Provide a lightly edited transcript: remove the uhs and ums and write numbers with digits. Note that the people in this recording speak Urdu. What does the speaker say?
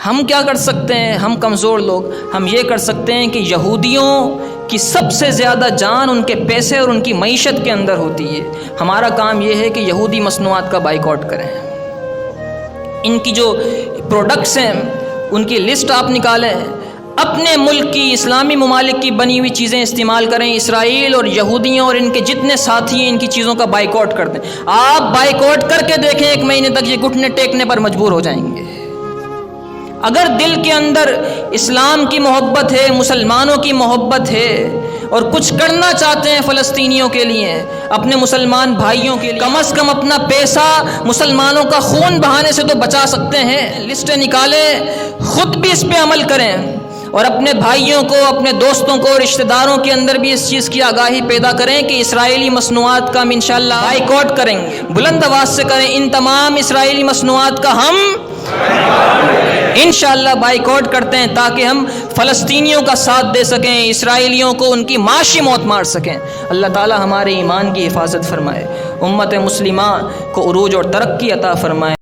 ہم کیا کر سکتے ہیں؟ ہم کمزور لوگ ہم یہ کر سکتے ہیں کہ یہودیوں کی سب سے زیادہ جان ان کے پیسے اور ان کی معیشت کے اندر ہوتی ہے. ہمارا کام یہ ہے کہ یہودی مصنوعات کا بائیکاٹ کریں. ان کی جو پروڈکٹس ہیں ان کی لسٹ آپ نکالیں، اپنے ملک کی اسلامی ممالک کی بنی ہوئی چیزیں استعمال کریں. اسرائیل اور یہودیوں اور ان کے جتنے ساتھی ہیں ان کی چیزوں کا بائیکاٹ کر دیں. آپ بائیکاٹ کر کے دیکھیں 1 مہینے تک یہ گھٹنے ٹیکنے پر مجبور ہو جائیں گے. اگر دل کے اندر اسلام کی محبت ہے، مسلمانوں کی محبت ہے اور کچھ کرنا چاہتے ہیں فلسطینیوں کے لیے، اپنے مسلمان بھائیوں کے لیے، کم از کم اپنا پیسہ مسلمانوں کا خون بہانے سے تو بچا سکتے ہیں. لسٹیں نکالیں، خود بھی اس پہ عمل کریں اور اپنے بھائیوں کو، اپنے دوستوں کو، رشتہ داروں کے اندر بھی اس چیز کی آگاہی پیدا کریں کہ اسرائیلی مصنوعات کا ہم انشاءاللہ بائیکاٹ کریں گے. بلند آواز سے کریں، ان تمام اسرائیلی مصنوعات کا ہم انشاءاللہ بائیکاٹ کرتے ہیں تاکہ ہم فلسطینیوں کا ساتھ دے سکیں، اسرائیلیوں کو ان کی معاشی موت مار سکیں. اللہ تعالی ہمارے ایمان کی حفاظت فرمائے، امت مسلمہ کو عروج اور ترقی عطا فرمائے.